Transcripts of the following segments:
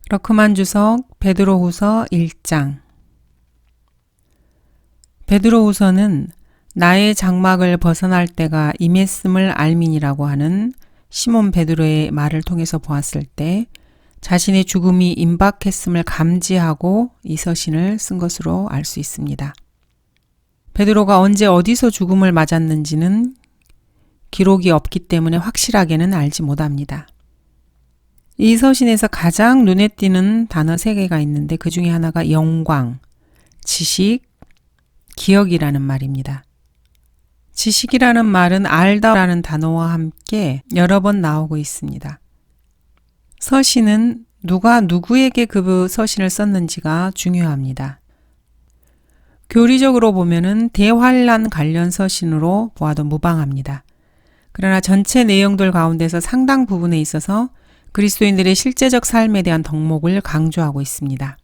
러크만 주석 베드로후서 1장. 베드로후서는 나의 장막을 벗어날 때가 임했음을 알민이라고 하는 시몬 베드로의 말을 통해서 보았을 때 자신의 죽음이 임박했음을 감지하고 이 서신을 쓴 것으로 알 수 있습니다. 베드로가 언제 어디서 죽음을 맞았는지는 기록이 없기 때문에 확실하게는 알지 못합니다. 이 서신에서 가장 눈에 띄는 단어 3개가 있는데 그 중에 하나가 영광, 지식, 기억이라는 말입니다. 지식이라는 말은 알다라는 단어와 함께 여러 번 나오고 있습니다. 서신은 누가 누구에게 그 서신을 썼는지가 중요합니다. 교리적으로 보면은 대환란 관련 서신으로 보아도 무방합니다. 그러나 전체 내용들 가운데서 상당 부분에 있어서 그리스도인들의 실제적 삶에 대한 덕목을 강조하고 있습니다.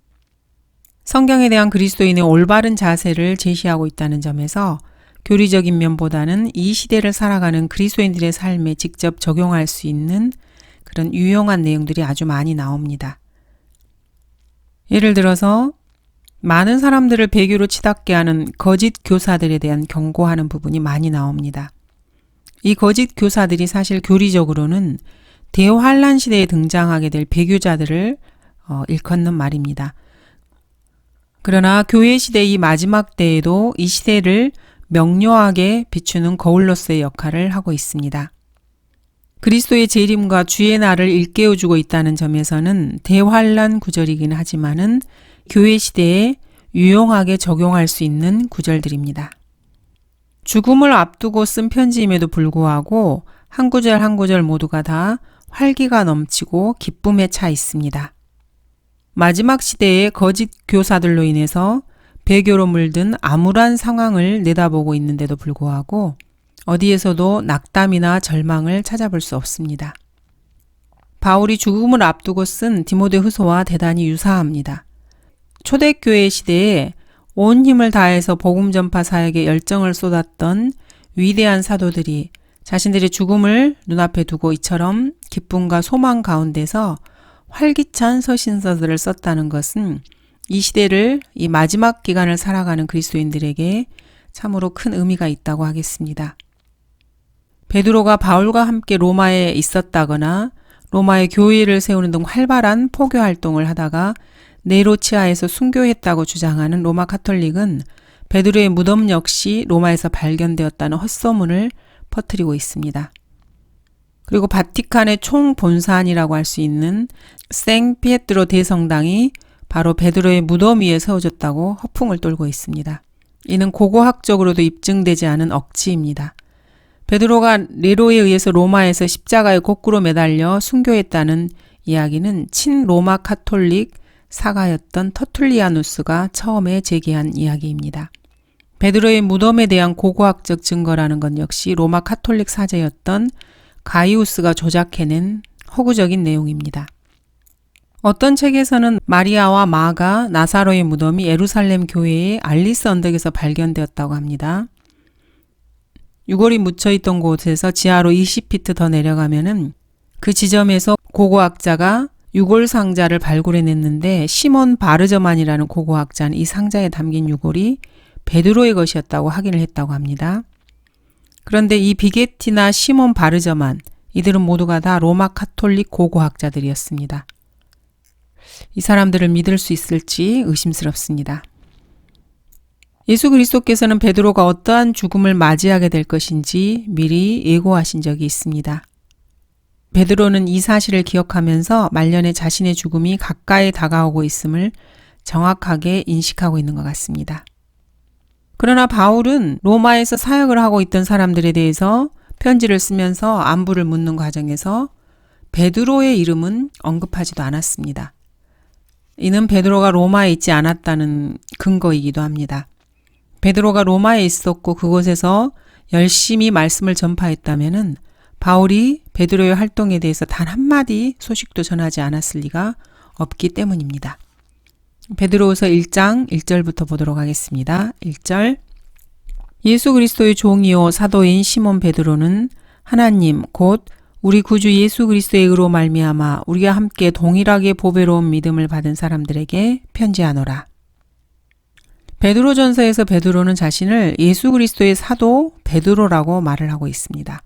성경에 대한 그리스도인의 올바른 자세를 제시하고 있다는 점에서 교리적인 면보다는 이 시대를 살아가는 그리스도인들의 삶에 직접 적용할 수 있는 그런 유용한 내용들이 아주 많이 나옵니다. 예를 들어서 많은 사람들을 배교로 치닫게 하는 거짓 교사들에 대한 경고하는 부분이 많이 나옵니다. 이 거짓 교사들이 사실 교리적으로는 대환란 시대에 등장하게 될 배교자들을 일컫는 말입니다. 그러나 교회 시대 이 마지막 때에도 이 시대를 명료하게 비추는 거울로서의 역할을 하고 있습니다. 그리스도의 재림과 주의 날을 일깨워주고 있다는 점에서는 대환란 구절이긴 하지만은 교회 시대에 유용하게 적용할 수 있는 구절들입니다. 죽음을 앞두고 쓴 편지임에도 불구하고 한 구절 한 구절 모두가 다 활기가 넘치고 기쁨에 차 있습니다. 마지막 시대의 거짓 교사들로 인해서 배교로 물든 암울한 상황을 내다보고 있는데도 불구하고 어디에서도 낙담이나 절망을 찾아볼 수 없습니다. 바울이 죽음을 앞두고 쓴 디모데후서와 대단히 유사합니다. 초대교회 시대에 온 힘을 다해서 복음 전파 사역에 열정을 쏟았던 위대한 사도들이 자신들의 죽음을 눈앞에 두고 이처럼 기쁨과 소망 가운데서 활기찬 서신서들을 썼다는 것은 이 시대를, 이 마지막 기간을 살아가는 그리스도인들에게 참으로 큰 의미가 있다고 하겠습니다. 베드로가 바울과 함께 로마에 있었다거나 로마의 교회를 세우는 등 활발한 포교 활동을 하다가 네로 치하에서 순교했다고 주장하는 로마 카톨릭은 베드로의 무덤 역시 로마에서 발견되었다는 헛소문을 퍼뜨리고 있습니다. 그리고 바티칸의 총본산이라고 할 수 있는 생피에트로 대성당이 바로 베드로의 무덤 위에 세워졌다고 허풍을 떨고 있습니다. 이는 고고학적으로도 입증되지 않은 억지입니다. 베드로가 네로에 의해서 로마에서 십자가에 거꾸로 매달려 순교했다는 이야기는 친로마 카톨릭 사가였던 터툴리아누스가 처음에 제기한 이야기입니다. 베드로의 무덤에 대한 고고학적 증거라는 건 역시 로마 카톨릭 사제였던 가이우스가 조작해낸 허구적인 내용입니다. 어떤 책에서는 마리아와 마가 나사로의 무덤이 예루살렘 교회의 알리스 언덕에서 발견되었다고 합니다. 유골이 묻혀있던 곳에서 지하로 20피트 더 내려가면은 그 지점에서 고고학자가 유골 상자를 발굴해냈는데 시몬 바르저만이라는 고고학자는 이 상자에 담긴 유골이 베드로의 것이었다고 확인을 했다고 합니다. 그런데 이 비게티나 시몬 바르저만, 이들은 모두가 다 로마 카톨릭 고고학자들이었습니다. 이 사람들을 믿을 수 있을지 의심스럽습니다. 예수 그리스도께서는 베드로가 어떠한 죽음을 맞이하게 될 것인지 미리 예고하신 적이 있습니다. 베드로는 이 사실을 기억하면서 말년에 자신의 죽음이 가까이 다가오고 있음을 정확하게 인식하고 있는 것 같습니다. 그러나 바울은 로마에서 사역을 하고 있던 사람들에 대해서 편지를 쓰면서 안부를 묻는 과정에서 베드로의 이름은 언급하지도 않았습니다. 이는 베드로가 로마에 있지 않았다는 근거이기도 합니다. 베드로가 로마에 있었고 그곳에서 열심히 말씀을 전파했다면은 바울이 베드로의 활동에 대해서 단 한마디 소식도 전하지 않았을 리가 없기 때문입니다. 베드로후서 1장 1절부터 보도록 하겠습니다. 1절. 예수 그리스도의 종이요 사도인 시몬 베드로는 하나님 곧 우리 구주 예수 그리스도의 의로 말미암아 우리와 함께 동일하게 보배로운 믿음을 받은 사람들에게 편지하노라. 베드로전서에서 베드로는 자신을 예수 그리스도의 사도 베드로라고 말을 하고 있습니다.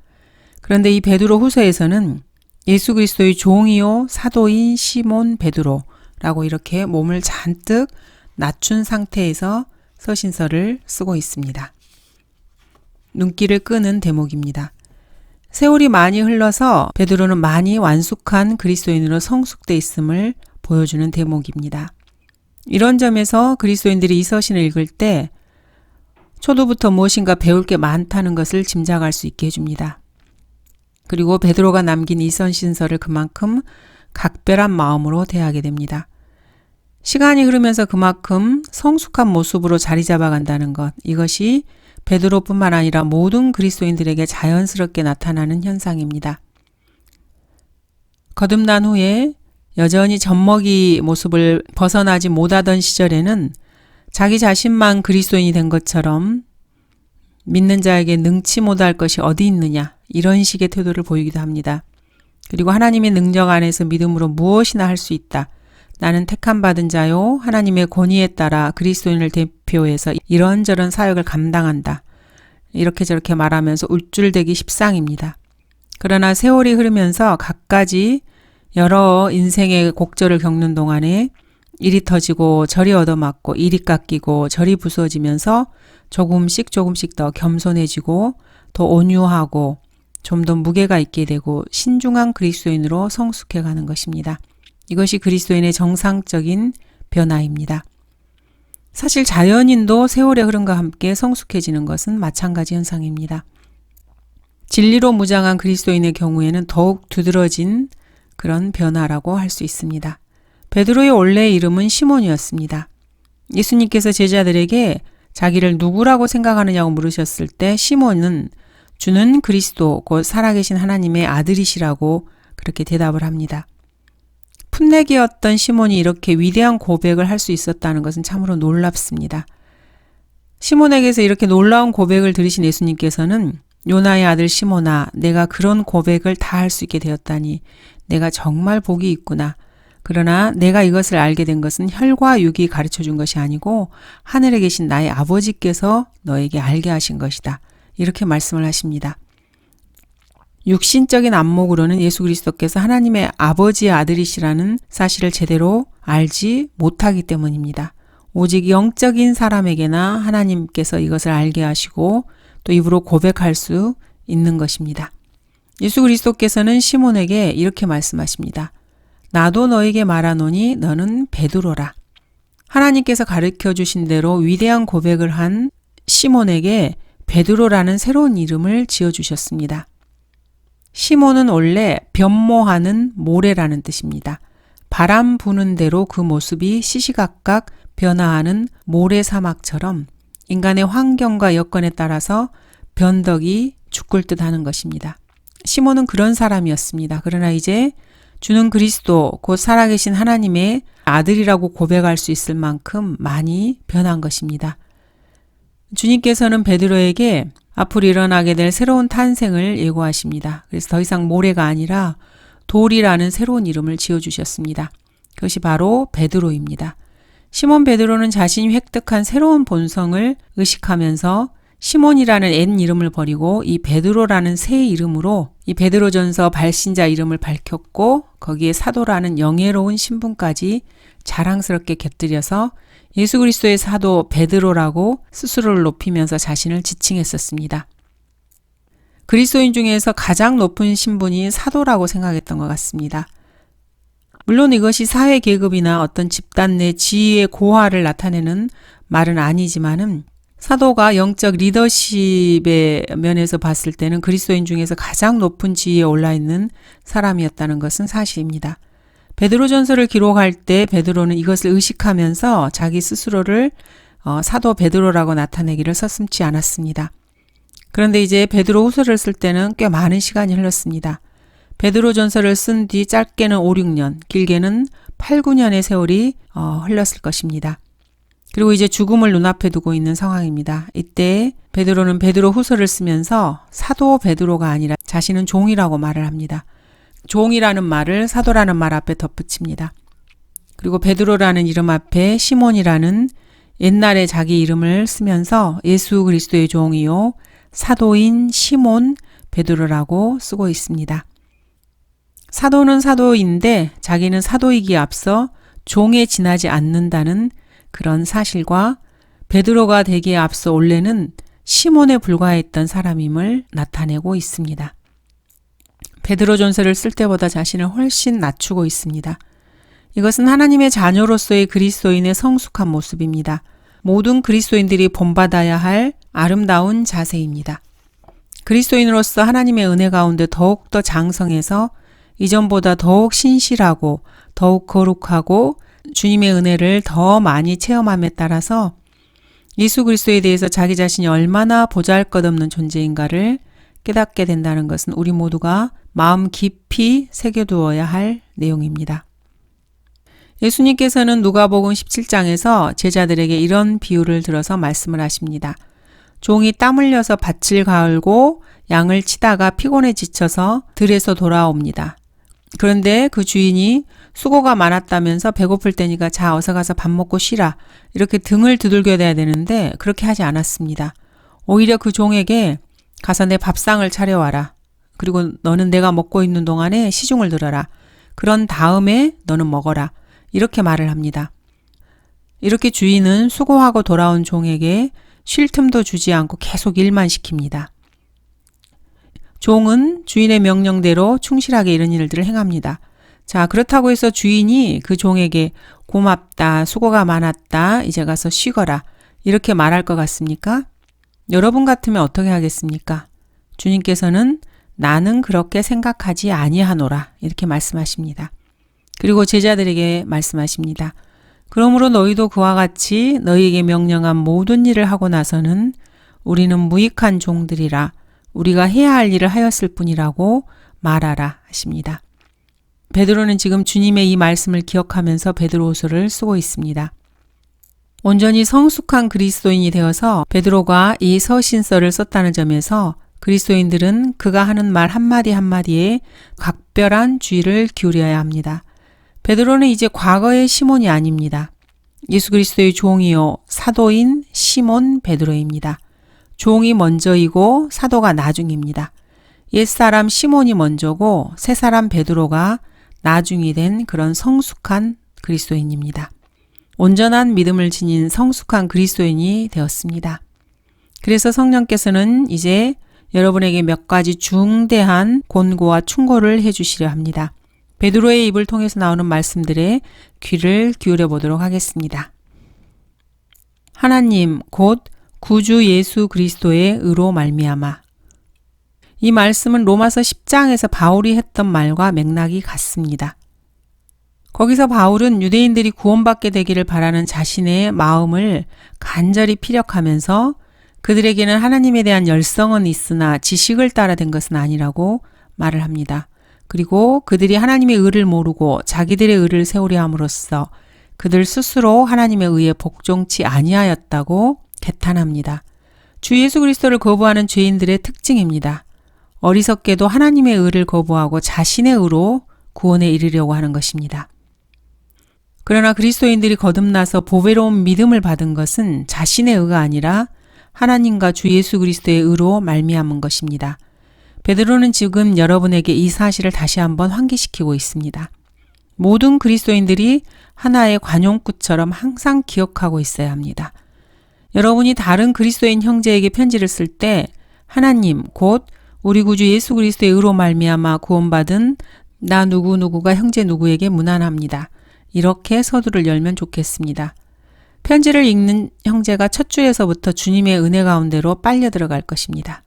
그런데 이 베드로 후서에서는 예수 그리스도의 종이요 사도인 시몬 베드로라고 이렇게 몸을 잔뜩 낮춘 상태에서 서신서를 쓰고 있습니다. 눈길을 끄는 대목입니다. 세월이 많이 흘러서 베드로는 많이 완숙한 그리스도인으로 성숙돼 있음을 보여주는 대목입니다. 이런 점에서 그리스도인들이 이 서신을 읽을 때 초도부터 무엇인가 배울 게 많다는 것을 짐작할 수 있게 해줍니다. 그리고 베드로가 남긴 이 서신서를 그만큼 각별한 마음으로 대하게 됩니다. 시간이 흐르면서 그만큼 성숙한 모습으로 자리 잡아간다는 것, 이것이 베드로뿐만 아니라 모든 그리스도인들에게 자연스럽게 나타나는 현상입니다. 거듭난 후에 여전히 젖먹이 모습을 벗어나지 못하던 시절에는 자기 자신만 그리스도인이 된 것처럼 믿는 자에게 능치 못할 것이 어디 있느냐, 이런 식의 태도를 보이기도 합니다. 그리고 하나님의 능력 안에서 믿음으로 무엇이나 할 수 있다. 나는 택함받은 자요, 하나님의 권위에 따라 그리스도인을 대표해서 이런저런 사역을 감당한다. 이렇게 저렇게 말하면서 울줄대기 십상입니다. 그러나 세월이 흐르면서 갖가지 여러 인생의 곡절을 겪는 동안에 이리 터지고 저리 얻어맞고 이리 깎이고 저리 부서지면서 조금씩 더 겸손해지고 더 온유하고 좀 더 무게가 있게 되고 신중한 그리스도인으로 성숙해가는 것입니다. 이것이 그리스도인의 정상적인 변화입니다. 사실 자연인도 세월의 흐름과 함께 성숙해지는 것은 마찬가지 현상입니다. 진리로 무장한 그리스도인의 경우에는 더욱 두드러진 그런 변화라고 할 수 있습니다. 베드로의 원래 이름은 시몬이었습니다. 예수님께서 제자들에게 자기를 누구라고 생각하느냐고 물으셨을 때 시몬은 주는 그리스도 곧 살아계신 하나님의 아들이시라고 그렇게 대답을 합니다. 풋내기였던 시몬이 이렇게 위대한 고백을 할 수 있었다는 것은 참으로 놀랍습니다. 시몬에게서 이렇게 놀라운 고백을 들으신 예수님께서는 요나의 아들 시몬아, 내가 그런 고백을 다 할 수 있게 되었다니 내가 정말 복이 있구나. 그러나 내가 이것을 알게 된 것은 혈과 육이 가르쳐 준 것이 아니고 하늘에 계신 나의 아버지께서 너에게 알게 하신 것이다. 이렇게 말씀을 하십니다. 육신적인 안목으로는 예수 그리스도께서 하나님의 아버지의 아들이시라는 사실을 제대로 알지 못하기 때문입니다. 오직 영적인 사람에게나 하나님께서 이것을 알게 하시고 또 입으로 고백할 수 있는 것입니다. 예수 그리스도께서는 시몬에게 이렇게 말씀하십니다. 나도 너에게 말하노니 너는 베드로라. 하나님께서 가르쳐 주신 대로 위대한 고백을 한 시몬에게 베드로라는 새로운 이름을 지어주셨습니다. 시몬은 원래 변모하는 모래라는 뜻입니다. 바람 부는 대로 그 모습이 시시각각 변화하는 모래 사막처럼 인간의 환경과 여건에 따라서 변덕이 죽을 듯 하는 것입니다. 시몬은 그런 사람이었습니다. 그러나 이제 주는 그리스도 곧 살아계신 하나님의 아들이라고 고백할 수 있을 만큼 많이 변한 것입니다. 주님께서는 베드로에게 앞으로 일어나게 될 새로운 탄생을 예고하십니다. 그래서 더 이상 모래가 아니라 돌이라는 새로운 이름을 지어주셨습니다. 그것이 바로 베드로입니다. 시몬 베드로는 자신이 획득한 새로운 본성을 의식하면서 시몬이라는 옛 이름을 버리고 이 베드로라는 새 이름으로 이 베드로전서 발신자 이름을 밝혔고 거기에 사도라는 영예로운 신분까지 자랑스럽게 곁들여서 예수 그리스도의 사도 베드로라고 스스로를 높이면서 자신을 지칭했었습니다. 그리스도인 중에서 가장 높은 신분이 사도라고 생각했던 것 같습니다. 물론 이것이 사회 계급이나 어떤 집단 내 지위의 고하를 나타내는 말은 아니지만은 사도가 영적 리더십의 면에서 봤을 때는 그리스도인 중에서 가장 높은 지위에 올라 있는 사람이었다는 것은 사실입니다. 베드로전서를 기록할 때 베드로는 이것을 의식하면서 자기 스스로를 사도 베드로라고 나타내기를 서슴지 않았습니다. 그런데 이제 베드로 후서를 쓸 때는 꽤 많은 시간이 흘렀습니다. 베드로전서를 쓴 뒤 짧게는 5, 6년, 길게는 8, 9년의 세월이 흘렀을 것입니다. 그리고 이제 죽음을 눈앞에 두고 있는 상황입니다. 이때 베드로는 베드로 후서를 쓰면서 사도 베드로가 아니라 자신은 종이라고 말을 합니다. 종이라는 말을 사도라는 말 앞에 덧붙입니다. 그리고 베드로라는 이름 앞에 시몬이라는 옛날에 자기 이름을 쓰면서 예수 그리스도의 종이요 사도인 시몬 베드로라고 쓰고 있습니다. 사도는 사도인데 자기는 사도이기에 앞서 종에 지나지 않는다는 그런 사실과 베드로가 되기에 앞서 원래는 시몬에 불과했던 사람임을 나타내고 있습니다. 베드로전서를 쓸 때보다 자신을 훨씬 낮추고 있습니다. 이것은 하나님의 자녀로서의 그리스도인의 성숙한 모습입니다. 모든 그리스도인들이 본받아야 할 아름다운 자세입니다. 그리스도인으로서 하나님의 은혜 가운데 더욱더 장성해서 이전보다 더욱 신실하고 더욱 거룩하고 주님의 은혜를 더 많이 체험함에 따라서 예수 그리스도에 대해서 자기 자신이 얼마나 보잘것없는 존재인가를 깨닫게 된다는 것은 우리 모두가 마음 깊이 새겨두어야 할 내용입니다. 예수님께서는 누가복음 17장에서 제자들에게 이런 비유를 들어서 말씀을 하십니다. 종이 땀 흘려서 밭을 가을고 양을 치다가 피곤해 지쳐서 들에서 돌아옵니다. 그런데 그 주인이 수고가 많았다면서 배고플 때니까 자 어서 가서 밥 먹고 쉬라 이렇게 등을 두들겨대야 되는데 그렇게 하지 않았습니다. 오히려 그 종에게 가서 내 밥상을 차려와라. 그리고 너는 내가 먹고 있는 동안에 시중을 들어라. 그런 다음에 너는 먹어라. 이렇게 말을 합니다. 이렇게 주인은 수고하고 돌아온 종에게 쉴 틈도 주지 않고 계속 일만 시킵니다. 종은 주인의 명령대로 충실하게 이런 일들을 행합니다. 자, 그렇다고 해서 주인이 그 종에게 고맙다, 수고가 많았다, 이제 가서 쉬거라 이렇게 말할 것 같습니까? 여러분 같으면 어떻게 하겠습니까? 주님께서는 나는 그렇게 생각하지 아니하노라 이렇게 말씀하십니다. 그리고 제자들에게 말씀하십니다. 그러므로 너희도 그와 같이 너희에게 명령한 모든 일을 하고 나서는 우리는 무익한 종들이라 우리가 해야 할 일을 하였을 뿐이라고 말하라 하십니다. 베드로는 지금 주님의 이 말씀을 기억하면서 베드로후서를 쓰고 있습니다. 온전히 성숙한 그리스도인이 되어서 베드로가 이 서신서를 썼다는 점에서 그리스도인들은 그가 하는 말 한마디 한마디에 각별한 주의를 기울여야 합니다. 베드로는 이제 과거의 시몬이 아닙니다. 예수 그리스도의 종이요 사도인 시몬 베드로입니다. 종이 먼저이고 사도가 나중입니다. 옛사람 시몬이 먼저고 새사람 베드로가 나중이 된 그런 성숙한 그리스도인입니다. 온전한 믿음을 지닌 성숙한 그리스도인이 되었습니다. 그래서 성령께서는 이제 여러분에게 몇 가지 중대한 권고와 충고를 해주시려 합니다. 베드로의 입을 통해서 나오는 말씀들에 귀를 기울여 보도록 하겠습니다. 하나님 곧 구주 예수 그리스도의 의로 말미암아. 이 말씀은 로마서 10장에서 바울이 했던 말과 맥락이 같습니다. 거기서 바울은 유대인들이 구원받게 되기를 바라는 자신의 마음을 간절히 피력하면서 그들에게는 하나님에 대한 열성은 있으나 지식을 따라 된 것은 아니라고 말을 합니다. 그리고 그들이 하나님의 의를 모르고 자기들의 의를 세우려 함으로써 그들 스스로 하나님의 의에 복종치 아니하였다고 개탄합니다. 주 예수 그리스도를 거부하는 죄인들의 특징입니다. 어리석게도 하나님의 의를 거부하고 자신의 의로 구원에 이르려고 하는 것입니다. 그러나 그리스도인들이 거듭나서 보배로운 믿음을 받은 것은 자신의 의가 아니라 하나님과 주 예수 그리스도의 의로 말미암은 것입니다. 베드로는 지금 여러분에게 이 사실을 다시 한번 환기시키고 있습니다. 모든 그리스도인들이 하나의 관용구처럼 항상 기억하고 있어야 합니다. 여러분이 다른 그리스도인 형제에게 편지를 쓸 때 하나님 곧 우리 구주 예수 그리스도의 의로 말미암아 구원받은 나 누구누구가 형제 누구에게 문안합니다. 이렇게 서두를 열면 좋겠습니다. 편지를 읽는 형제가 첫 주에서부터 주님의 은혜 가운데로 빨려 들어갈 것입니다.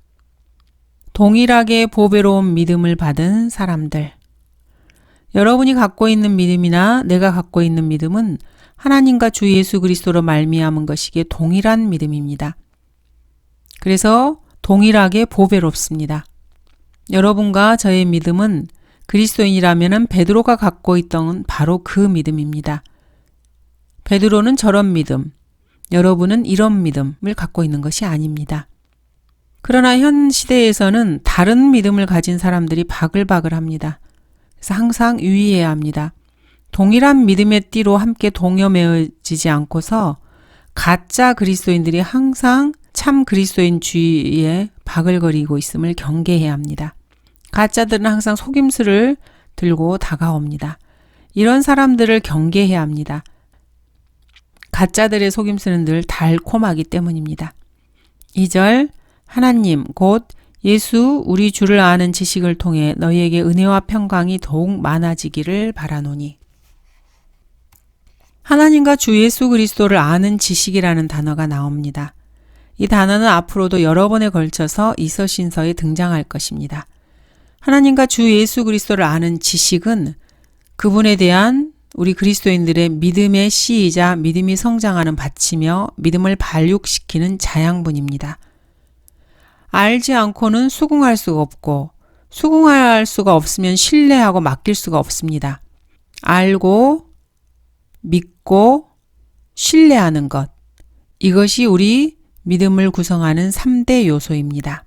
동일하게 보배로운 믿음을 받은 사람들. 여러분이 갖고 있는 믿음이나 내가 갖고 있는 믿음은 하나님과 주 예수 그리스도로 말미암은 것이기에 동일한 믿음입니다. 그래서 동일하게 보배롭습니다. 여러분과 저의 믿음은 그리스도인이라면 베드로가 갖고 있던 바로 그 믿음입니다. 베드로는 저런 믿음, 여러분은 이런 믿음을 갖고 있는 것이 아닙니다. 그러나 현 시대에서는 다른 믿음을 가진 사람들이 바글바글합니다. 그래서 항상 유의해야 합니다. 동일한 믿음의 띠로 함께 동여매어지지 않고서 가짜 그리스도인들이 항상 참 그리스도인 주위에 바글거리고 있음을 경계해야 합니다. 가짜들은 항상 속임수를 들고 다가옵니다. 이런 사람들을 경계해야 합니다. 가짜들의 속임수는 늘 달콤하기 때문입니다. 2절 하나님 곧 예수 우리 주를 아는 지식을 통해 너희에게 은혜와 평강이 더욱 많아지기를 바라노니. 하나님과 주 예수 그리스도를 아는 지식이라는 단어가 나옵니다. 이 단어는 앞으로도 여러 번에 걸쳐서 이서신서에 등장할 것입니다. 하나님과 주 예수 그리스도를 아는 지식은 그분에 대한 우리 그리스도인들의 믿음의 씨이자 믿음이 성장하는 밭이며 믿음을 발육시키는 자양분입니다. 알지 않고는 수긍할 수가 없고 수긍할 수가 없으면 신뢰하고 맡길 수가 없습니다. 알고 믿고 신뢰하는 것, 이것이 우리 믿음을 구성하는 3대 요소입니다.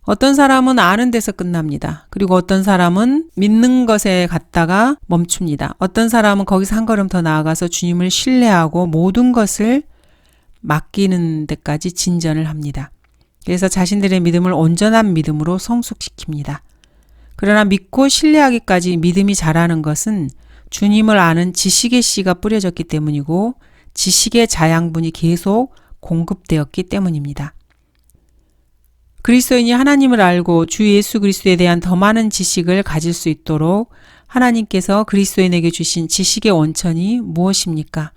어떤 사람은 아는 데서 끝납니다. 그리고 어떤 사람은 믿는 것에 갔다가 멈춥니다. 어떤 사람은 거기서 한 걸음 더 나아가서 주님을 신뢰하고 모든 것을 맡기는 데까지 진전을 합니다. 그래서 자신들의 믿음을 온전한 믿음으로 성숙시킵니다. 그러나 믿고 신뢰하기까지 믿음이 자라는 것은 주님을 아는 지식의 씨가 뿌려졌기 때문이고 지식의 자양분이 계속 공급되었기 때문입니다. 그리스도인이 하나님을 알고 주 예수 그리스도에 대한 더 많은 지식을 가질 수 있도록 하나님께서 그리스도인에게 주신 지식의 원천이 무엇입니까?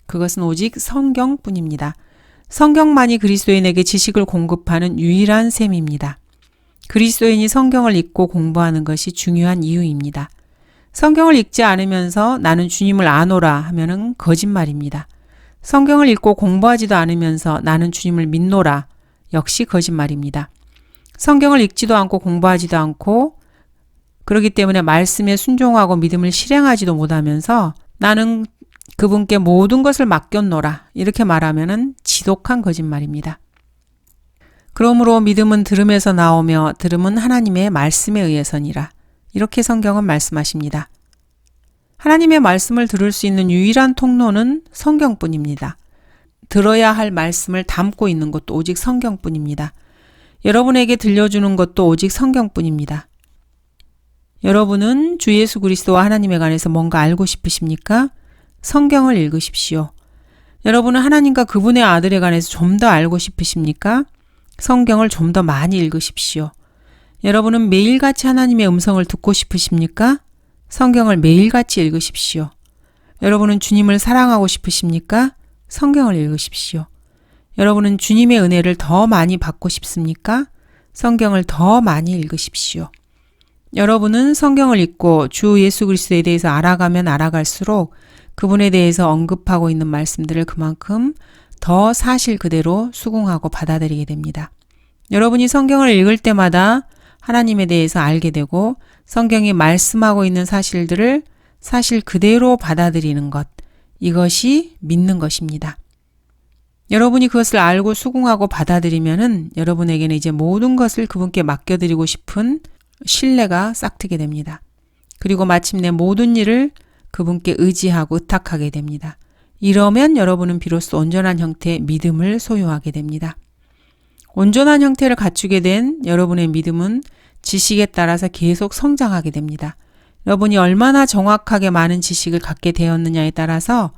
그것은 오직 성경뿐입니다. 성경만이 그리스도인에게 지식을 공급하는 유일한 셈입니다. 그리스도인이 성경을 읽고 공부하는 것이 중요한 이유입니다. 성경을 읽지 않으면서 나는 주님을 아노라 하면은 거짓말입니다. 성경을 읽고 공부하지도 않으면서 나는 주님을 믿노라 역시 거짓말입니다. 성경을 읽지도 않고 공부하지도 않고 그렇기 때문에 말씀에 순종하고 믿음을 실행하지도 못하면서 나는 그분께 모든 것을 맡겼노라 이렇게 말하면은 지독한 거짓말입니다. 그러므로 믿음은 들음에서 나오며 들음은 하나님의 말씀에 의해서니라. 이렇게 성경은 말씀하십니다. 하나님의 말씀을 들을 수 있는 유일한 통로는 성경뿐입니다. 들어야 할 말씀을 담고 있는 것도 오직 성경뿐입니다. 여러분에게 들려주는 것도 오직 성경뿐입니다. 여러분은 주 예수 그리스도와 하나님에 관해서 뭔가 알고 싶으십니까? 성경을 읽으십시오. 여러분은 하나님과 그분의 아들에 관해서 좀 더 알고 싶으십니까? 성경을 좀 더 많이 읽으십시오. 여러분은 매일같이 하나님의 음성을 듣고 싶으십니까? 성경을 매일같이 읽으십시오. 여러분은 주님을 사랑하고 싶으십니까? 성경을 읽으십시오. 여러분은 주님의 은혜를 더 많이 받고 싶습니까? 성경을 더 많이 읽으십시오. 여러분은 성경을 읽고 주 예수 그리스도에 대해서 알아가면 알아갈수록 그분에 대해서 언급하고 있는 말씀들을 그만큼 더 사실 그대로 수긍하고 받아들이게 됩니다. 여러분이 성경을 읽을 때마다 하나님에 대해서 알게 되고 성경이 말씀하고 있는 사실들을 사실 그대로 받아들이는 것, 이것이 믿는 것입니다. 여러분이 그것을 알고 수긍하고 받아들이면은 여러분에게는 이제 모든 것을 그분께 맡겨드리고 싶은 신뢰가 싹트게 됩니다. 그리고 마침내 모든 일을 그분께 의지하고 의탁하게 됩니다. 이러면 여러분은 비로소 온전한 형태의 믿음을 소유하게 됩니다. 온전한 형태를 갖추게 된 여러분의 믿음은 지식에 따라서 계속 성장하게 됩니다. 여러분이 얼마나 정확하게 많은 지식을 갖게 되었느냐에 따라서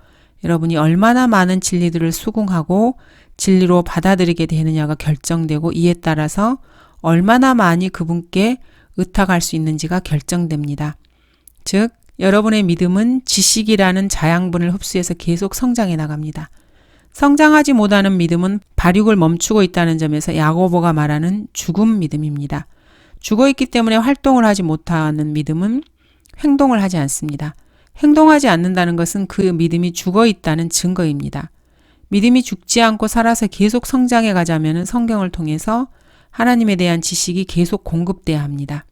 여러분이 얼마나 많은 진리들을 수긍하고 진리로 받아들이게 되느냐가 결정되고 이에 따라서 얼마나 많이 그분께 의탁할 수 있는지가 결정됩니다. 즉, 여러분의 믿음은 지식이라는 자양분을 흡수해서 계속 성장해 나갑니다. 성장하지 못하는 믿음은 발육을 멈추고 있다는 점에서 야고보가 말하는 죽은 믿음입니다. 죽어있기 때문에 활동을 하지 못하는 믿음은 행동을 하지 않습니다. 행동하지 않는다는 것은 그 믿음이 죽어있다는 증거입니다. 믿음이 죽지 않고 살아서 계속 성장해 가자면 성경을 통해서 하나님에 대한 지식이 계속 공급돼야 합니다.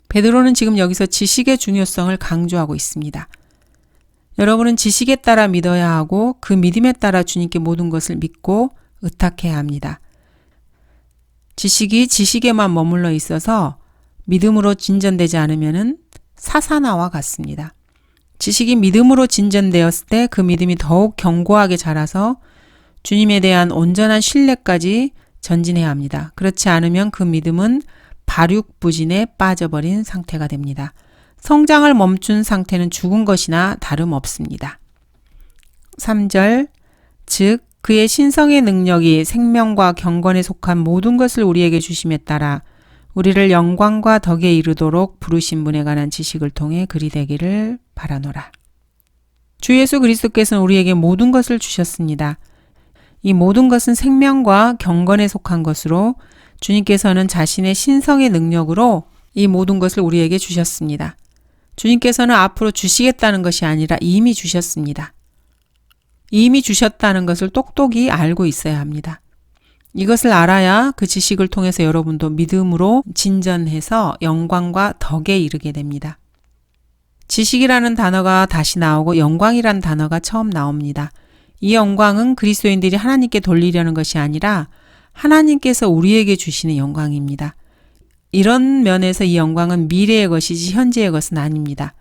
베드로는 지금 여기서 지식의 중요성을 강조하고 있습니다. 여러분은 지식에 따라 믿어야 하고 그 믿음에 따라 주님께 모든 것을 믿고 의탁해야 합니다. 지식이 지식에만 머물러 있어서 믿음으로 진전되지 않으면 사사나와 같습니다. 지식이 믿음으로 진전되었을 때 그 믿음이 더욱 견고하게 자라서 주님에 대한 온전한 신뢰까지 전진해야 합니다. 그렇지 않으면 그 믿음은 발육부진에 빠져버린 상태가 됩니다. 성장을 멈춘 상태는 죽은 것이나 다름없습니다. 3절, 즉 그의 신성의 능력이 생명과 경건에 속한 모든 것을 우리에게 주심에 따라 우리를 영광과 덕에 이르도록 부르신 분에 관한 지식을 통해 그리 되기를 바라노라. 주 예수 그리스도께서는 우리에게 모든 것을 주셨습니다. 이 모든 것은 생명과 경건에 속한 것으로 주님께서는 자신의 신성의 능력으로 이 모든 것을 우리에게 주셨습니다. 주님께서는 앞으로 주시겠다는 것이 아니라 이미 주셨습니다. 이미 주셨다는 것을 똑똑히 알고 있어야 합니다. 이것을 알아야 그 지식을 통해서 여러분도 믿음으로 진전해서 영광과 덕에 이르게 됩니다. 지식이라는 단어가 다시 나오고 영광이라는 단어가 처음 나옵니다. 이 영광은 그리스도인들이 하나님께 돌리려는 것이 아니라 하나님께서 우리에게 주시는 영광입니다. 이런 면에서 이 영광은 미래의 것이지 현재의 것은 아닙니다.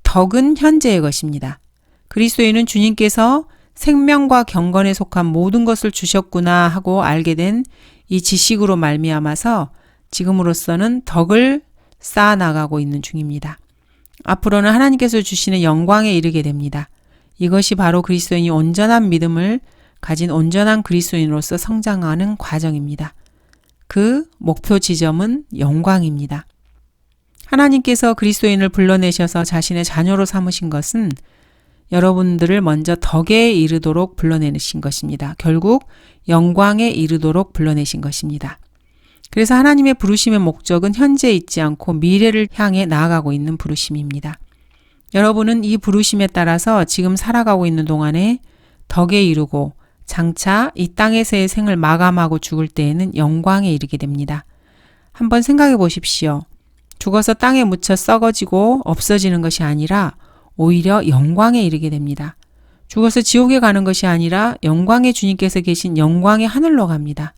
덕은 현재의 것입니다. 그리스도인은 주님께서 생명과 경건에 속한 모든 것을 주셨구나 하고 알게 된 이 지식으로 말미암아서 지금으로서는 덕을 쌓아나가고 있는 중입니다. 앞으로는 하나님께서 주시는 영광에 이르게 됩니다. 이것이 바로 그리스도인이 온전한 믿음을 가진 온전한 그리스도인으로서 성장하는 과정입니다. 그 목표 지점은 영광입니다. 하나님께서 그리스도인을 불러내셔서 자신의 자녀로 삼으신 것은 여러분들을 먼저 덕에 이르도록 불러내신 것입니다. 결국 영광에 이르도록 불러내신 것입니다. 그래서 하나님의 부르심의 목적은 현재에 있지 않고 미래를 향해 나아가고 있는 부르심입니다. 여러분은 이 부르심에 따라서 지금 살아가고 있는 동안에 덕에 이르고 장차 이 땅에서의 생을 마감하고 죽을 때에는 영광에 이르게 됩니다. 한번 생각해 보십시오. 죽어서 땅에 묻혀 썩어지고 없어지는 것이 아니라 오히려 영광에 이르게 됩니다. 죽어서 지옥에 가는 것이 아니라 영광의 주님께서 계신 영광의 하늘로 갑니다.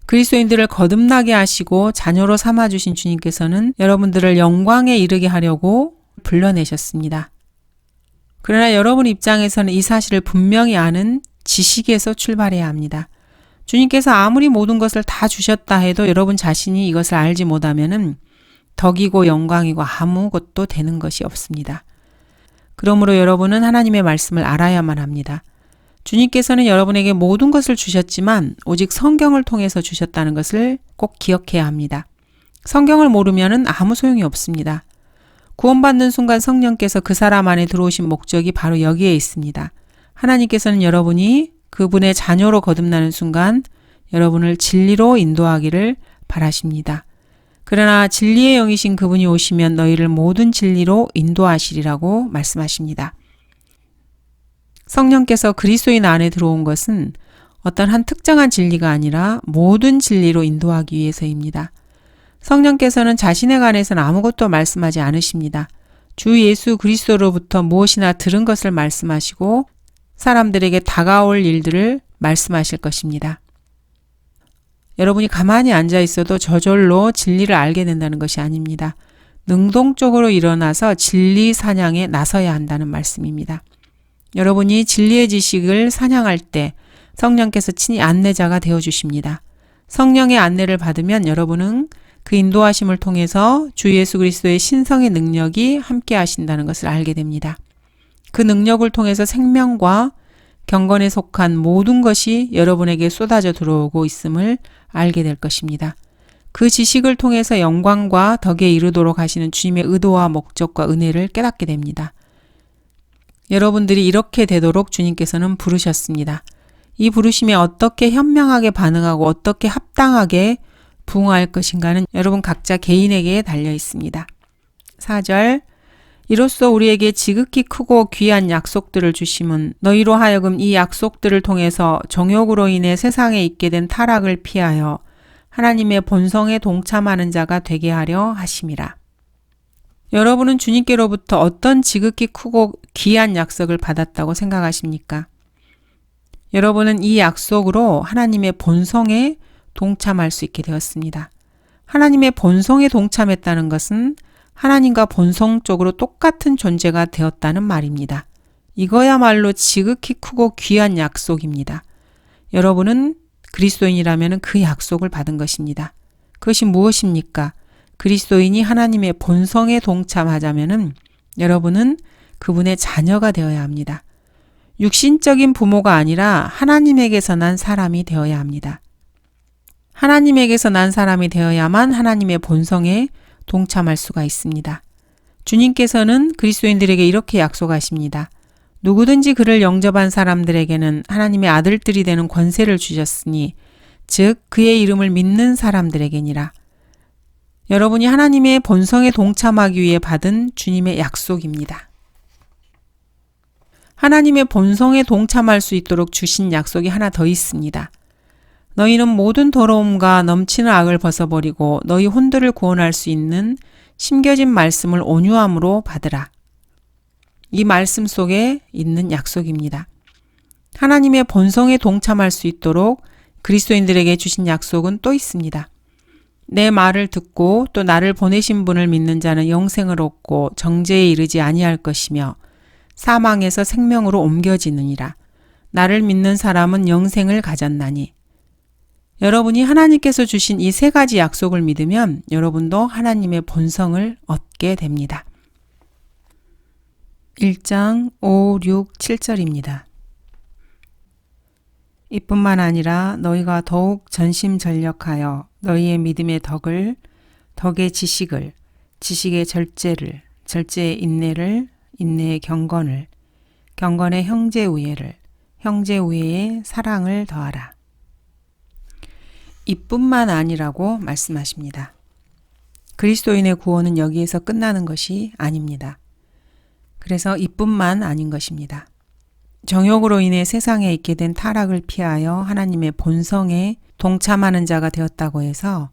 그리스도인들을 거듭나게 하시고 자녀로 삼아주신 주님께서는 여러분들을 영광에 이르게 하려고 불러내셨습니다. 그러나 여러분 입장에서는 이 사실을 분명히 아는 지식에서 출발해야 합니다. 주님께서 아무리 모든 것을 다 주셨다 해도 여러분 자신이 이것을 알지 못하면은 덕이고 영광이고 아무것도 되는 것이 없습니다. 그러므로 여러분은 하나님의 말씀을 알아야만 합니다. 주님께서는 여러분에게 모든 것을 주셨지만 오직 성경을 통해서 주셨다는 것을 꼭 기억해야 합니다. 성경을 모르면은 아무 소용이 없습니다. 구원받는 순간 성령께서 그 사람 안에 들어오신 목적이 바로 여기에 있습니다. 하나님께서는 여러분이 그분의 자녀로 거듭나는 순간 여러분을 진리로 인도하기를 바라십니다. 그러나 진리의 영이신 그분이 오시면 너희를 모든 진리로 인도하시리라고 말씀하십니다. 성령께서 그리스도인 안에 들어온 것은 어떤 한 특정한 진리가 아니라 모든 진리로 인도하기 위해서입니다. 성령께서는 자신에 관해서는 아무것도 말씀하지 않으십니다. 주 예수 그리스도로부터 무엇이나 들은 것을 말씀하시고 사람들에게 다가올 일들을 말씀하실 것입니다. 여러분이 가만히 앉아 있어도 저절로 진리를 알게 된다는 것이 아닙니다. 능동적으로 일어나서 진리 사냥에 나서야 한다는 말씀입니다. 여러분이 진리의 지식을 사냥할 때 성령께서 친히 안내자가 되어주십니다. 성령의 안내를 받으면 여러분은 그 인도하심을 통해서 주 예수 그리스도의 신성의 능력이 함께 하신다는 것을 알게 됩니다. 그 능력을 통해서 생명과 경건에 속한 모든 것이 여러분에게 쏟아져 들어오고 있음을 알게 될 것입니다. 그 지식을 통해서 영광과 덕에 이르도록 하시는 주님의 의도와 목적과 은혜를 깨닫게 됩니다. 여러분들이 이렇게 되도록 주님께서는 부르셨습니다. 이 부르심에 어떻게 현명하게 반응하고 어떻게 합당하게 부응할 것인가는 여러분 각자 개인에게 달려 있습니다. 4절, 이로써 우리에게 지극히 크고 귀한 약속들을 주심은 너희로 하여금 이 약속들을 통해서 정욕으로 인해 세상에 있게 된 타락을 피하여 하나님의 본성에 동참하는 자가 되게 하려 하심이라. 여러분은 주님께로부터 어떤 지극히 크고 귀한 약속을 받았다고 생각하십니까? 여러분은 이 약속으로 하나님의 본성에 동참할 수 있게 되었습니다. 하나님의 본성에 동참했다는 것은 하나님과 본성적으로 똑같은 존재가 되었다는 말입니다. 이거야말로 지극히 크고 귀한 약속입니다. 여러분은 그리스도인이라면 그 약속을 받은 것입니다. 그것이 무엇입니까? 그리스도인이 하나님의 본성에 동참하자면 여러분은 그분의 자녀가 되어야 합니다. 육신적인 부모가 아니라 하나님에게서 난 사람이 되어야 합니다. 하나님에게서 난 사람이 되어야만 하나님의 본성에 동참할 수가 있습니다. 주님께서는 그리스도인들에게 이렇게 약속하십니다. 누구든지 그를 영접한 사람들에게는 하나님의 아들들이 되는 권세를 주셨으니 즉 그의 이름을 믿는 사람들에게니라. 여러분이 하나님의 본성에 동참하기 위해 받은 주님의 약속입니다. 하나님의 본성에 동참할 수 있도록 주신 약속이 하나 더 있습니다. 너희는 모든 더러움과 넘치는 악을 벗어버리고 너희 혼들을 구원할 수 있는 심겨진 말씀을 온유함으로 받으라. 이 말씀 속에 있는 약속입니다. 하나님의 본성에 동참할 수 있도록 그리스도인들에게 주신 약속은 또 있습니다. 내 말을 듣고 또 나를 보내신 분을 믿는 자는 영생을 얻고 정죄에 이르지 아니할 것이며 사망에서 생명으로 옮겨지느니라. 나를 믿는 사람은 영생을 가졌나니. 여러분이 하나님께서 주신 이 세 가지 약속을 믿으면 여러분도 하나님의 본성을 얻게 됩니다. 1장 5, 6, 7절입니다. 이뿐만 아니라 너희가 더욱 전심전력하여 너희의 믿음의 덕을, 덕의 지식을, 지식의 절제를, 절제의 인내를, 인내의 경건을, 경건의 형제 우애를, 형제 우애의 사랑을 더하라. 이뿐만 아니라고 말씀하십니다. 그리스도인의 구원은 여기에서 끝나는 것이 아닙니다. 그래서 이뿐만 아닌 것입니다. 정욕으로 인해 세상에 있게 된 타락을 피하여 하나님의 본성에 동참하는 자가 되었다고 해서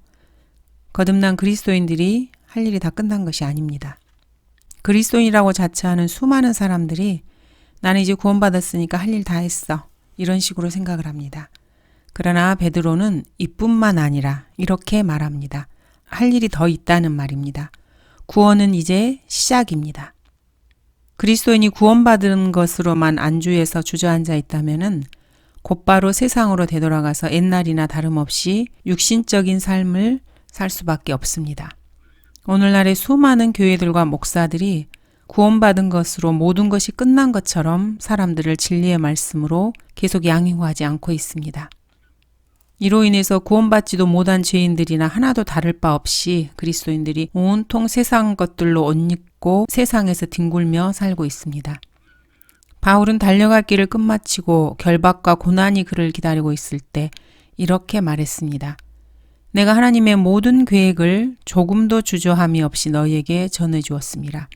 거듭난 그리스도인들이 할 일이 다 끝난 것이 아닙니다. 그리스도인이라고 자처하는 수많은 사람들이 나는 이제 구원받았으니까 할 일 다 했어. 이런 식으로 생각을 합니다. 그러나 베드로는 이뿐만 아니라 이렇게 말합니다. 할 일이 더 있다는 말입니다. 구원은 이제 시작입니다. 그리스도인이 구원받은 것으로만 안주해서 주저앉아 있다면 곧바로 세상으로 되돌아가서 옛날이나 다름없이 육신적인 삶을 살 수밖에 없습니다. 오늘날의 수많은 교회들과 목사들이 구원받은 것으로 모든 것이 끝난 것처럼 사람들을 진리의 말씀으로 계속 양육하지 않고 있습니다. 이로 인해서 구원받지도 못한 죄인들이나 하나도 다를 바 없이 그리스도인들이 온통 세상 것들로 옷 입고 세상에서 뒹굴며 살고 있습니다. 바울은 달려갈 길을 끝마치고 결박과 고난이 그를 기다리고 있을 때 이렇게 말했습니다. 내가 하나님의 모든 계획을 조금도 주저함이 없이 너희에게 전해 주었습니다.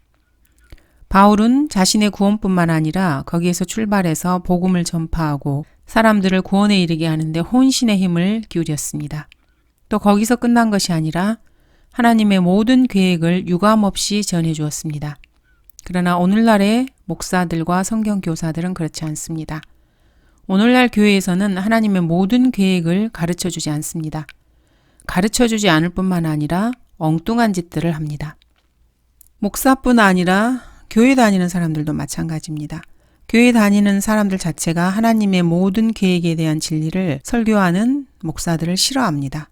바울은 자신의 구원뿐만 아니라 거기에서 출발해서 복음을 전파하고 사람들을 구원에 이르게 하는데 혼신의 힘을 기울였습니다. 또 거기서 끝난 것이 아니라 하나님의 모든 계획을 유감없이 전해 주었습니다. 그러나 오늘날의 목사들과 성경교사들은 그렇지 않습니다. 오늘날 교회에서는 하나님의 모든 계획을 가르쳐 주지 않습니다. 가르쳐 주지 않을 뿐만 아니라 엉뚱한 짓들을 합니다. 목사뿐 아니라 교회 다니는 사람들도 마찬가지입니다. 교회 다니는 사람들 자체가 하나님의 모든 계획에 대한 진리를 설교하는 목사들을 싫어합니다.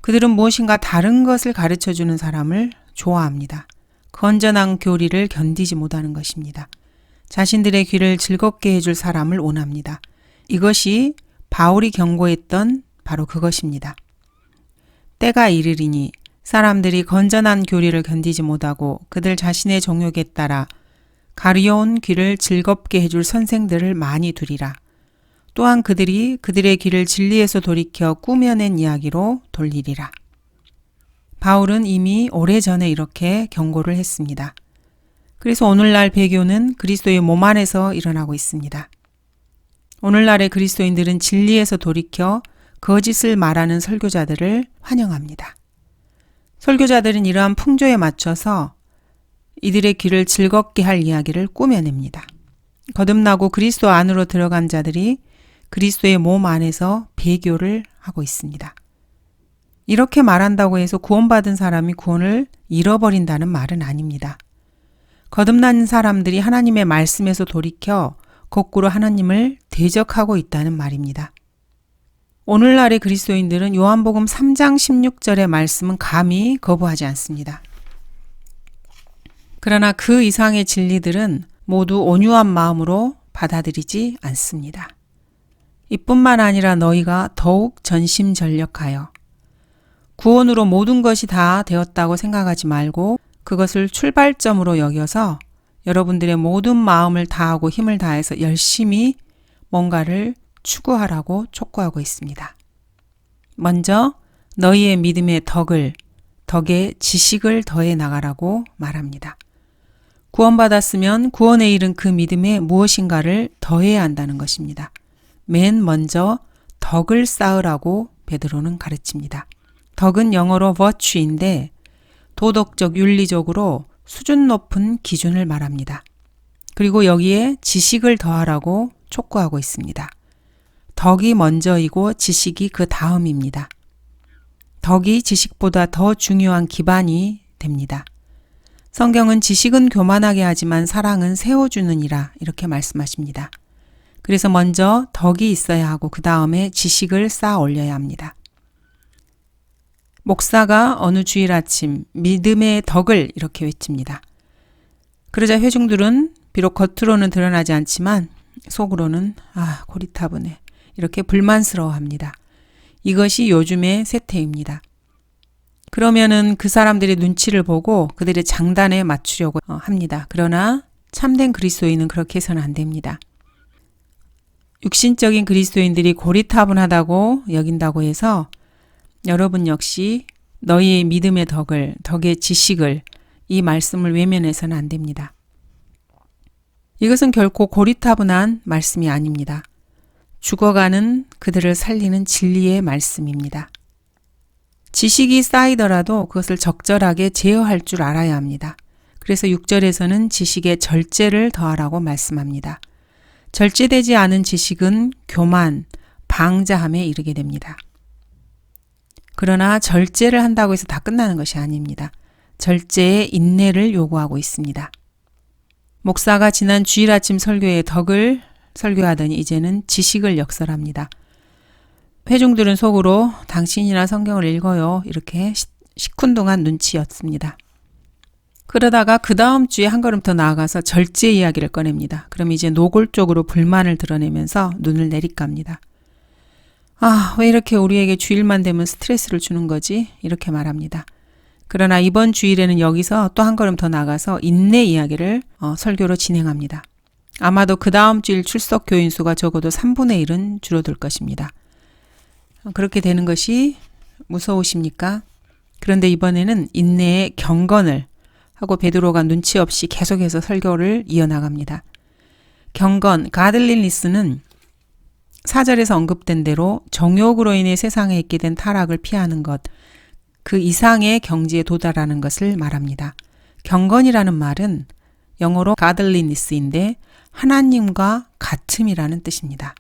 그들은 무엇인가 다른 것을 가르쳐주는 사람을 좋아합니다. 건전한 교리를 견디지 못하는 것입니다. 자신들의 귀를 즐겁게 해줄 사람을 원합니다. 이것이 바울이 경고했던 바로 그것입니다. 때가 이르리니 사람들이 건전한 교리를 견디지 못하고 그들 자신의 정욕에 따라 가려운 귀를 즐겁게 해줄 선생들을 많이 두리라. 또한 그들이 그들의 귀를 진리에서 돌이켜 꾸며낸 이야기로 돌리리라. 바울은 이미 오래전에 이렇게 경고를 했습니다. 그래서 오늘날 배교는 그리스도의 몸 안에서 일어나고 있습니다. 오늘날의 그리스도인들은 진리에서 돌이켜 거짓을 말하는 설교자들을 환영합니다. 설교자들은 이러한 풍조에 맞춰서 이들의 귀를 즐겁게 할 이야기를 꾸며냅니다. 거듭나고 그리스도 안으로 들어간 자들이 그리스도의 몸 안에서 배교를 하고 있습니다. 이렇게 말한다고 해서 구원받은 사람이 구원을 잃어버린다는 말은 아닙니다. 거듭난 사람들이 하나님의 말씀에서 돌이켜 거꾸로 하나님을 대적하고 있다는 말입니다. 오늘날의 그리스도인들은 요한복음 3장 16절의 말씀은 감히 거부하지 않습니다. 그러나 그 이상의 진리들은 모두 온유한 마음으로 받아들이지 않습니다. 이뿐만 아니라 너희가 더욱 전심전력하여 구원으로 모든 것이 다 되었다고 생각하지 말고 그것을 출발점으로 여겨서 여러분들의 모든 마음을 다하고 힘을 다해서 열심히 뭔가를 추구하라고 촉구하고 있습니다. 먼저 너희의 믿음의 덕에 지식을 더해 나가라고 말합니다. 구원받았으면 구원에 이른 그 믿음에 무엇인가를 더해야 한다는 것입니다. 맨 먼저 덕을 쌓으라고 베드로는 가르칩니다. 덕은 영어로 virtue인데 도덕적, 윤리적으로 수준 높은 기준을 말합니다. 그리고 여기에 지식을 더하라고 촉구하고 있습니다. 덕이 먼저이고 지식이 그 다음입니다. 덕이 지식보다 더 중요한 기반이 됩니다. 성경은 지식은 교만하게 하지만 사랑은 세워주느니라 이렇게 말씀하십니다. 그래서 먼저 덕이 있어야 하고 그 다음에 지식을 쌓아 올려야 합니다. 목사가 어느 주일 아침 믿음의 덕을 이렇게 외칩니다. 그러자 회중들은 비록 겉으로는 드러나지 않지만 속으로는 고리타분해 이렇게 불만스러워합니다. 이것이 요즘의 세태입니다. 그러면은 그 사람들의 눈치를 보고 그들의 장단에 맞추려고 합니다. 그러나 참된 그리스도인은 그렇게 해서는 안 됩니다. 육신적인 그리스도인들이 고리타분하다고 여긴다고 해서 여러분 역시 너희의 믿음의 덕의 지식을 이 말씀을 외면해서는 안 됩니다. 이것은 결코 고리타분한 말씀이 아닙니다. 죽어가는 그들을 살리는 진리의 말씀입니다. 지식이 쌓이더라도 그것을 적절하게 제어할 줄 알아야 합니다. 그래서 6절에서는 지식에 절제를 더하라고 말씀합니다. 절제되지 않은 지식은 교만, 방자함에 이르게 됩니다. 그러나 절제를 한다고 해서 다 끝나는 것이 아닙니다. 절제에 인내를 요구하고 있습니다. 목사가 지난 주일 아침 설교의 덕을 설교하더니 이제는 지식을 역설합니다. 회중들은 속으로 당신이나 성경을 읽어요. 이렇게 시큰둥한 눈치였습니다. 그러다가 그 다음 주에 한 걸음 더 나아가서 절제 이야기를 꺼냅니다. 그럼 이제 노골적으로 불만을 드러내면서 눈을 내리깝니다. 왜 이렇게 우리에게 주일만 되면 스트레스를 주는 거지? 이렇게 말합니다. 그러나 이번 주일에는 여기서 또 한 걸음 더 나가서 인내 이야기를 설교로 진행합니다. 아마도 그 다음 주일 출석 교인 수가 적어도 3분의 1은 줄어들 것입니다. 그렇게 되는 것이 무서우십니까? 그런데 이번에는 인내의 경건을 하고 베드로가 눈치 없이 계속해서 설교를 이어나갑니다. 경건, 가들린리스는 4절에서 언급된 대로 정욕으로 인해 세상에 있게 된 타락을 피하는 것, 그 이상의 경지에 도달하는 것을 말합니다. 경건이라는 말은 영어로 godliness인데 하나님과 같음이라는 뜻입니다.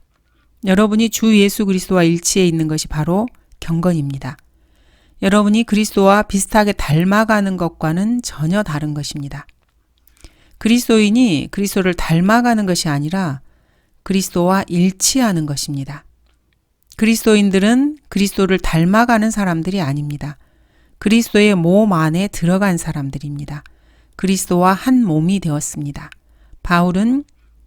여러분이 주 예수 그리스도와 일치해 있는 것이 바로 경건입니다. 여러분이 그리스도와 비슷하게 닮아가는 것과는 전혀 다른 것입니다. 그리스도인이 그리스도를 닮아가는 것이 아니라 그리스도와 일치하는 것입니다. 그리스도인들은 그리스도를 닮아가는 사람들이 아닙니다. 그리스도의 몸 안에 들어간 사람들입니다. 그리스도와 한 몸이 되었습니다. 바울은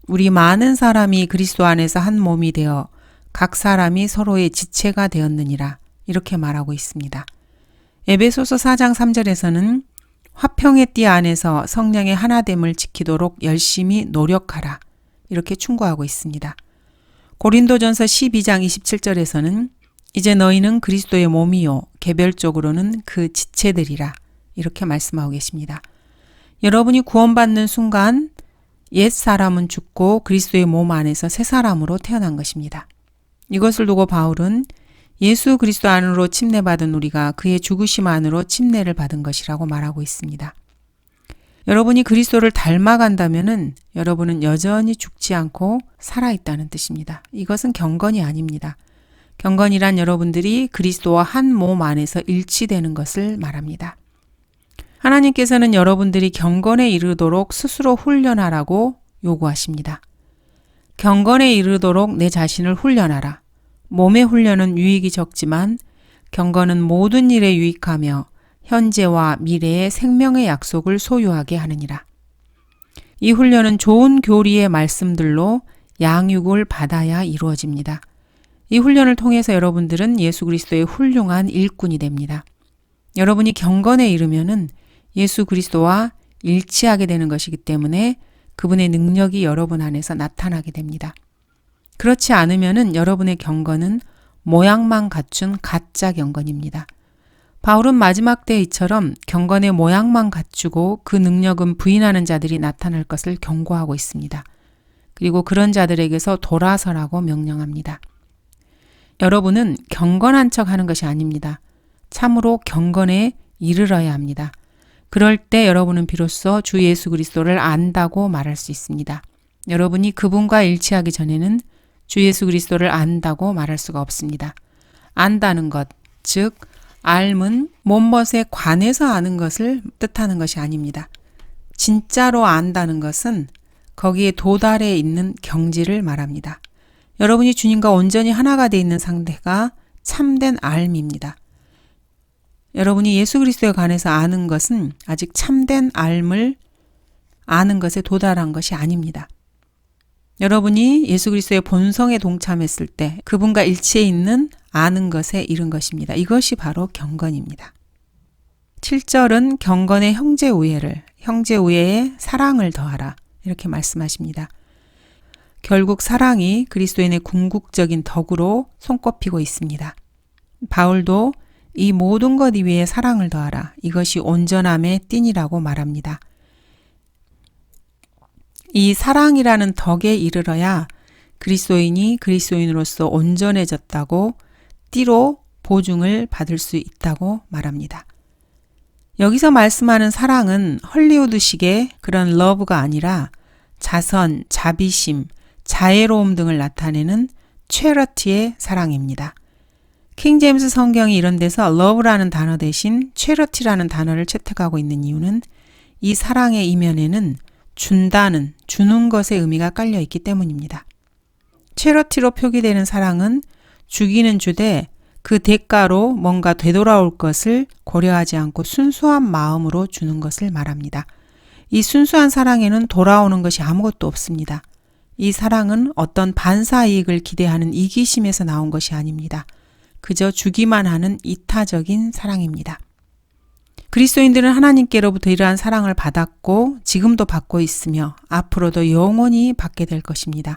우리 많은 사람이 그리스도 안에서 한 몸이 되어 각 사람이 서로의 지체가 되었느니라 이렇게 말하고 있습니다. 에베소서 4장 3절에서는 화평의 띠 안에서 성령의 하나됨을 지키도록 열심히 노력하라 이렇게 충고하고 있습니다. 고린도전서 12장 27절에서는 이제 너희는 그리스도의 몸이요 개별적으로는 그 지체들이라 이렇게 말씀하고 계십니다. 여러분이 구원받는 순간 옛 사람은 죽고 그리스도의 몸 안에서 새 사람으로 태어난 것입니다. 이것을 두고 바울은 예수 그리스도 안으로 침례받은 우리가 그의 죽으심 안으로 침례를 받은 것이라고 말하고 있습니다. 여러분이 그리스도를 닮아간다면은 여러분은 여전히 죽지 않고 살아있다는 뜻입니다. 이것은 경건이 아닙니다. 경건이란 여러분들이 그리스도와 한 몸 안에서 일치되는 것을 말합니다. 하나님께서는 여러분들이 경건에 이르도록 스스로 훈련하라고 요구하십니다. 경건에 이르도록 내 자신을 훈련하라. 몸의 훈련은 유익이 적지만 경건은 모든 일에 유익하며 현재와 미래의 생명의 약속을 소유하게 하느니라. 이 훈련은 좋은 교리의 말씀들로 양육을 받아야 이루어집니다. 이 훈련을 통해서 여러분들은 예수 그리스도의 훌륭한 일꾼이 됩니다. 여러분이 경건에 이르면은 예수 그리스도와 일치하게 되는 것이기 때문에 그분의 능력이 여러분 안에서 나타나게 됩니다. 그렇지 않으면은 여러분의 경건은 모양만 갖춘 가짜 경건입니다. 바울은 마지막 때에 이처럼 경건의 모양만 갖추고 그 능력은 부인하는 자들이 나타날 것을 경고하고 있습니다. 그리고 그런 자들에게서 돌아서라고 명령합니다. 여러분은 경건한 척 하는 것이 아닙니다. 참으로 경건에 이르러야 합니다. 그럴 때 여러분은 비로소 주 예수 그리스도를 안다고 말할 수 있습니다. 여러분이 그분과 일치하기 전에는 주 예수 그리스도를 안다고 말할 수가 없습니다. 안다는 것, 즉 알은 못못에 관해서 아는 것을 뜻하는 것이 아닙니다. 진짜로 안다는 것은 거기에 도달해 있는 경지를 말합니다. 여러분이 주님과 온전히 하나가 되어 있는 상태가 참된 알입니다. 여러분이 예수 그리스도에 관해서 아는 것은 아직 참된 알을 아는 것에 도달한 것이 아닙니다. 여러분이 예수 그리스도의 본성에 동참했을 때 그분과 일치해 있는 아는 것에 이른 것입니다. 이것이 바로 경건입니다. 7절은 경건의 형제 우애를, 형제 우애에 사랑을 더하라 이렇게 말씀하십니다. 결국 사랑이 그리스도인의 궁극적인 덕으로 손꼽히고 있습니다. 바울도 이 모든 것 위에 사랑을 더하라. 이것이 온전함의 띠니라고 말합니다. 이 사랑이라는 덕에 이르러야 그리스도인이 그리스도인으로서 온전해졌다고 띠로 보증을 받을 수 있다고 말합니다. 여기서 말씀하는 사랑은 헐리우드식의 그런 러브가 아니라 자선, 자비심, 자애로움 등을 나타내는 체러티의 사랑입니다. 킹제임스 성경이 이런 데서 love라는 단어 대신 charity라는 단어를 채택하고 있는 이유는 이 사랑의 이면에는 준다는, 주는 것의 의미가 깔려 있기 때문입니다. charity로 표기되는 사랑은 주기는 주되 그 대가로 뭔가 되돌아올 것을 고려하지 않고 순수한 마음으로 주는 것을 말합니다. 이 순수한 사랑에는 돌아오는 것이 아무것도 없습니다. 이 사랑은 어떤 반사이익을 기대하는 이기심에서 나온 것이 아닙니다. 그저 주기만 하는 이타적인 사랑입니다. 그리스도인들은 하나님께로부터 이러한 사랑을 받았고 지금도 받고 있으며 앞으로도 영원히 받게 될 것입니다.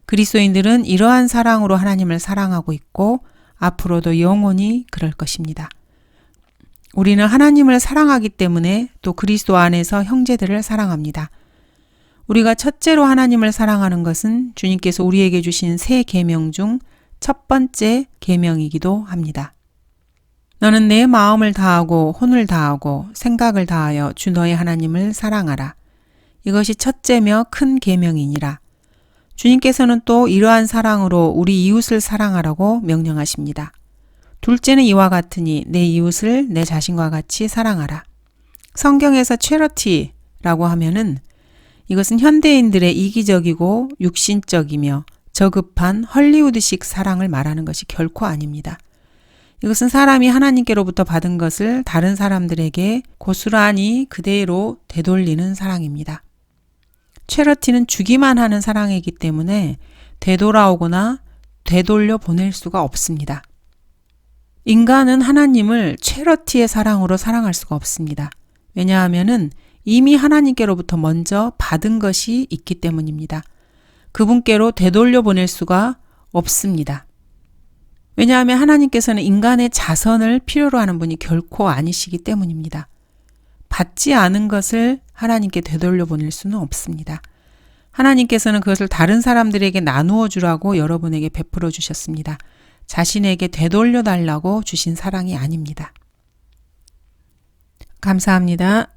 그리스도인들은 이러한 사랑으로 하나님을 사랑하고 있고 앞으로도 영원히 그럴 것입니다. 우리는 하나님을 사랑하기 때문에 또 그리스도 안에서 형제들을 사랑합니다. 우리가 첫째로 하나님을 사랑하는 것은 주님께서 우리에게 주신 새 계명 중 첫 번째 계명이기도 합니다. 너는 내 마음을 다하고 혼을 다하고 생각을 다하여 주 너의 하나님을 사랑하라. 이것이 첫째며 큰 계명이니라. 주님께서는 또 이러한 사랑으로 우리 이웃을 사랑하라고 명령하십니다. 둘째는 이와 같으니 내 이웃을 내 자신과 같이 사랑하라. 성경에서 체러티라고 하면은 이것은 현대인들의 이기적이고 육신적이며 저급한 헐리우드식 사랑을 말하는 것이 결코 아닙니다. 이것은 사람이 하나님께로부터 받은 것을 다른 사람들에게 고스란히 그대로 되돌리는 사랑입니다. 체러티는 주기만 하는 사랑이기 때문에 되돌아오거나 되돌려 보낼 수가 없습니다. 인간은 하나님을 체러티의 사랑으로 사랑할 수가 없습니다. 왜냐하면은 이미 하나님께로부터 먼저 받은 것이 있기 때문입니다. 그분께로 되돌려 보낼 수가 없습니다. 왜냐하면 하나님께서는 인간의 자선을 필요로 하는 분이 결코 아니시기 때문입니다. 받지 않은 것을 하나님께 되돌려 보낼 수는 없습니다. 하나님께서는 그것을 다른 사람들에게 나누어 주라고 여러분에게 베풀어 주셨습니다. 자신에게 되돌려 달라고 주신 사랑이 아닙니다. 감사합니다.